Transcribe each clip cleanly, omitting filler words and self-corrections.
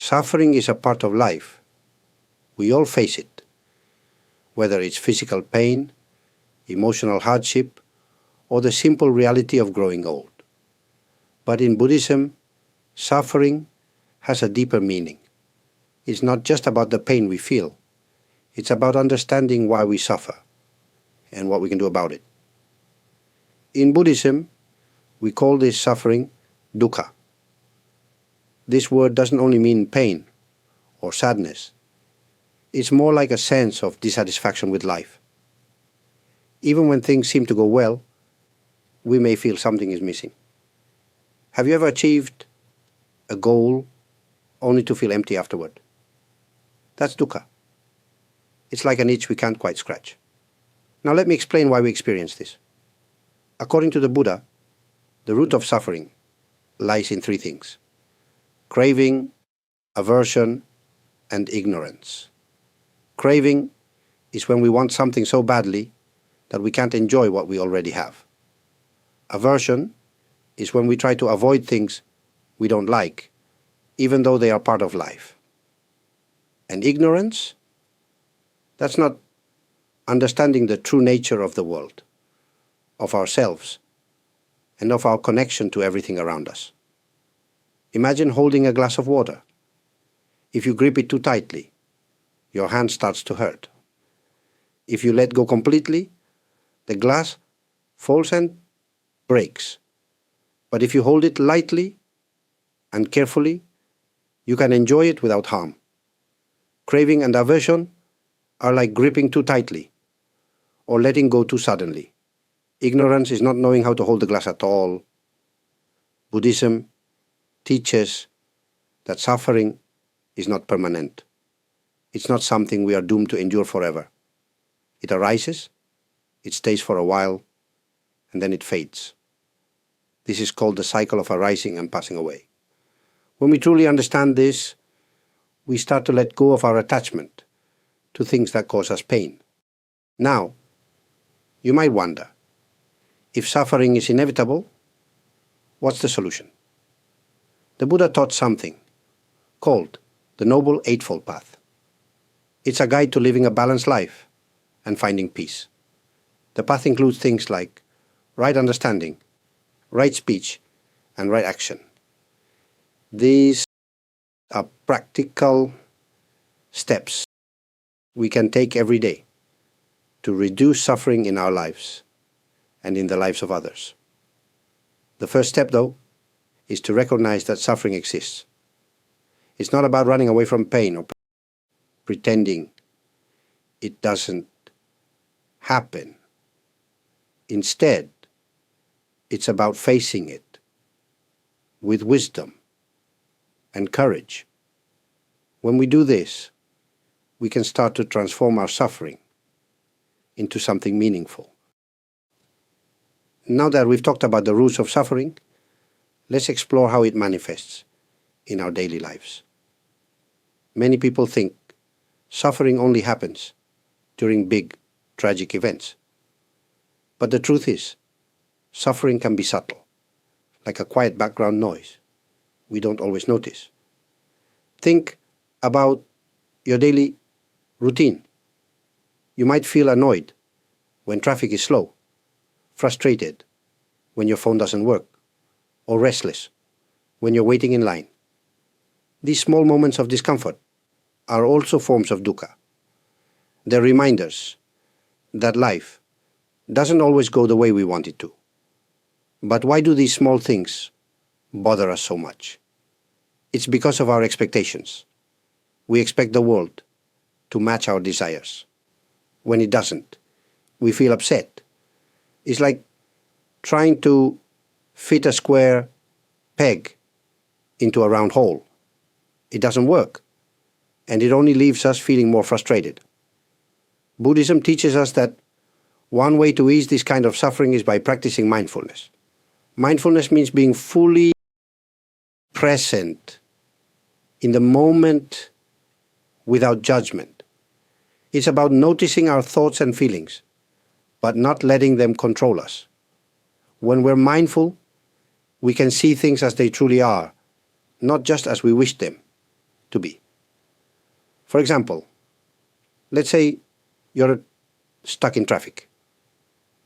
Suffering is a part of life. We all face it, whether it's physical pain, emotional hardship, or the simple reality of growing old. But in Buddhism, suffering has a deeper meaning. It's not just about the pain we feel. It's about understanding why we suffer and what we can do about it. In Buddhism, we call this suffering dukkha. This word doesn't only mean pain or sadness. It's more like a sense of dissatisfaction with life. Even when things seem to go well, we may feel something is missing. Have you ever achieved a goal only to feel empty afterward? That's dukkha. It's like an itch we can't quite scratch. Now let me explain why we experience this. According to the Buddha, the root of suffering lies in three things: craving, aversion, and ignorance. Craving is when we want something so badly that we can't enjoy what we already have. Aversion is when we try to avoid things we don't like, even though they are part of life. And ignorance? That's not understanding the true nature of the world, of ourselves, and of our connection to everything around us. Imagine holding a glass of water. If you grip it too tightly, your hand starts to hurt. If you let go completely, the glass falls and breaks. But if you hold it lightly and carefully, you can enjoy it without harm. Craving and aversion are like gripping too tightly or letting go too suddenly. Ignorance is not knowing how to hold the glass at all. Buddhism teaches that suffering is not permanent. It's not something we are doomed to endure forever. It arises, it stays for a while, and then it fades. This is called the cycle of arising and passing away. When we truly understand this, we start to let go of our attachment to things that cause us pain. Now, you might wonder, if suffering is inevitable, what's the solution? The Buddha taught something called the Noble Eightfold Path. It's a guide to living a balanced life and finding peace. The path includes things like right understanding, right speech, and right action. These are practical steps we can take every day to reduce suffering in our lives and in the lives of others. The first step, though, is to recognize that suffering exists. It's not about running away from pain or pretending it doesn't happen. Instead, it's about facing it with wisdom and courage. When we do this, we can start to transform our suffering into something meaningful. Now that we've talked about the roots of suffering, let's explore how it manifests in our daily lives. Many people think suffering only happens during big, tragic events. But the truth is, suffering can be subtle, like a quiet background noise we don't always notice. Think about your daily routine. You might feel annoyed when traffic is slow, frustrated when your phone doesn't work, or restless when you're waiting in line. These small moments of discomfort are also forms of dukkha. They're reminders that life doesn't always go the way we want it to. But why do these small things bother us so much? It's because of our expectations. We expect the world to match our desires. When it doesn't, we feel upset. It's like trying to fit a square peg into a round hole. It doesn't work, and it only leaves us feeling more frustrated. Buddhism teaches us that one way to ease this kind of suffering is by practicing mindfulness. Mindfulness means being fully present in the moment without judgment. It's about noticing our thoughts and feelings, but not letting them control us. When we're mindful, we can see things as they truly are, not just as we wish them. to be. For example, let's say you're stuck in traffic.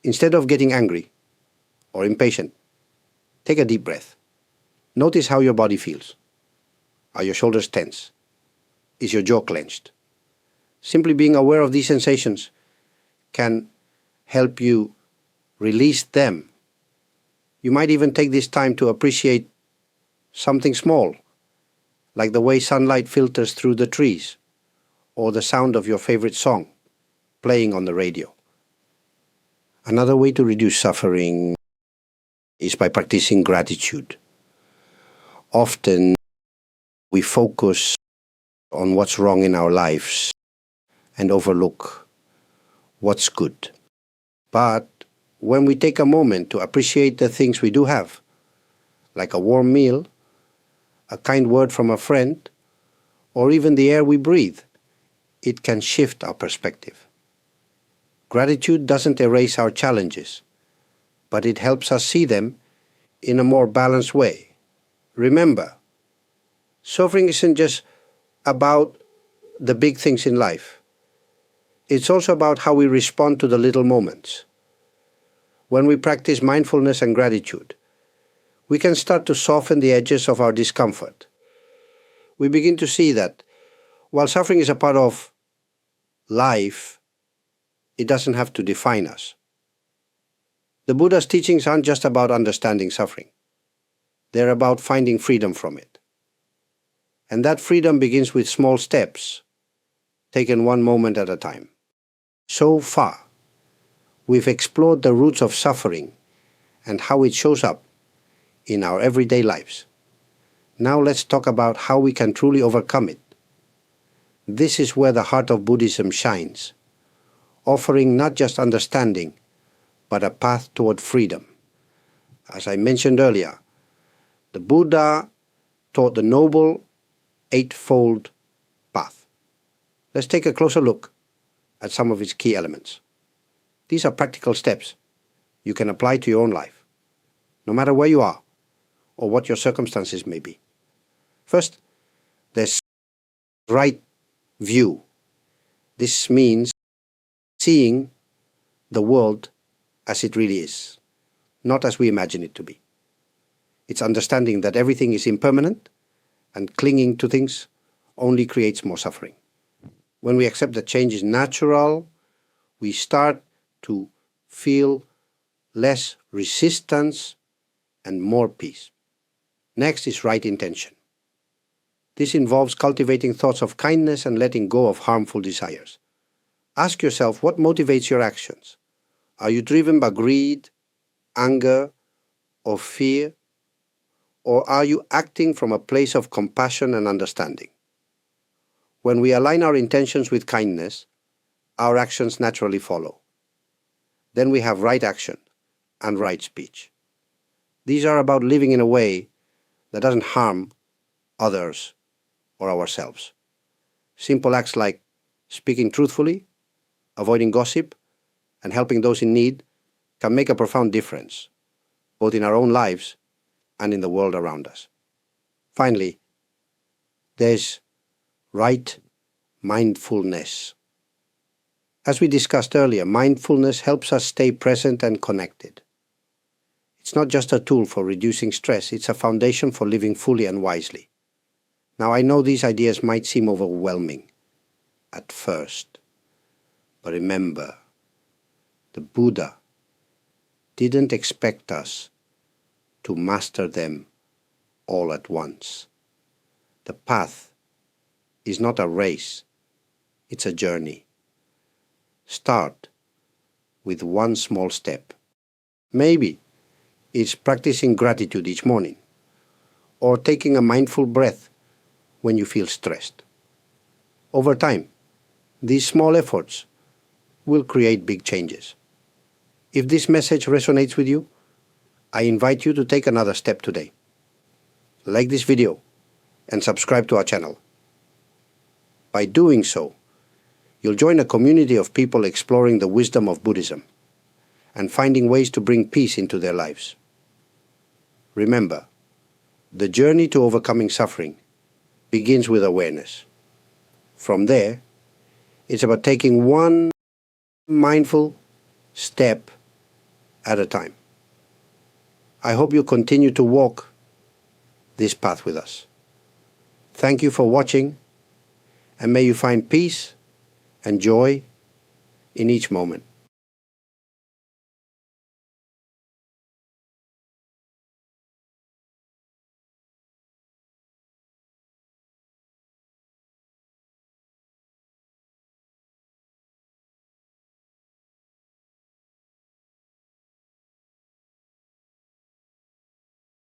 Instead of getting angry or impatient, take a deep breath. Notice how your body feels. Are your shoulders tense? Is your jaw clenched? Simply being aware of these sensations can help you release them. You might even take this time to appreciate something small, like the way sunlight filters through the trees, or the sound of your favorite song playing on the radio. Another way to reduce suffering is by practicing gratitude. Often we focus on what's wrong in our lives and overlook what's good. But when we take a moment to appreciate the things we do have, like a warm meal, a kind word from a friend, or even the air we breathe, it can shift our perspective. Gratitude doesn't erase our challenges, but it helps us see them in a more balanced way. Remember, suffering isn't just about the big things in life. It's also about how we respond to the little moments. When we practice mindfulness and gratitude, we can start to soften the edges of our discomfort. We begin to see that while suffering is a part of life, it doesn't have to define us. The Buddha's teachings aren't just about understanding suffering. They're about finding freedom from it. And that freedom begins with small steps, taken one moment at a time. So far, we've explored the roots of suffering and how it shows up in our everyday lives. Now let's talk about how we can truly overcome it. This is where the heart of Buddhism shines, offering not just understanding, but a path toward freedom. As I mentioned earlier, the Buddha taught the Noble Eightfold Path. Let's take a closer look at some of its key elements. These are practical steps you can apply to your own life, no matter where you are or what your circumstances may be. First, there's right view. This means seeing the world as it really is, not as we imagine it to be. It's understanding that everything is impermanent and clinging to things only creates more suffering. When we accept that change is natural, we start to feel less resistance and more peace. Next is right intention. This involves cultivating thoughts of kindness and letting go of harmful desires. Ask yourself what motivates your actions. Are you driven by greed, anger, or fear? Or are you acting from a place of compassion and understanding? When we align our intentions with kindness, our actions naturally follow. Then we have right action and right speech. These are about living in a way that doesn't harm others or ourselves. Simple acts like speaking truthfully, avoiding gossip, and helping those in need can make a profound difference, both in our own lives and in the world around us. Finally, there's right mindfulness. As we discussed earlier, mindfulness helps us stay present and connected. It's not just a tool for reducing stress, it's a foundation for living fully and wisely. Now, I know these ideas might seem overwhelming at first, but remember, the Buddha didn't expect us to master them all at once. The path is not a race, it's a journey. Start with one small step. Maybe it's practicing gratitude each morning, or taking a mindful breath when you feel stressed. Over time, these small efforts will create big changes. If this message resonates with you, I invite you to take another step today. Like this video and subscribe to our channel. By doing so, you'll join a community of people exploring the wisdom of Buddhism and finding ways to bring peace into their lives. Remember, the journey to overcoming suffering begins with awareness. From there, it's about taking one mindful step at a time. I hope you continue to walk this path with us. Thank you for watching, and may you find peace and joy in each moment.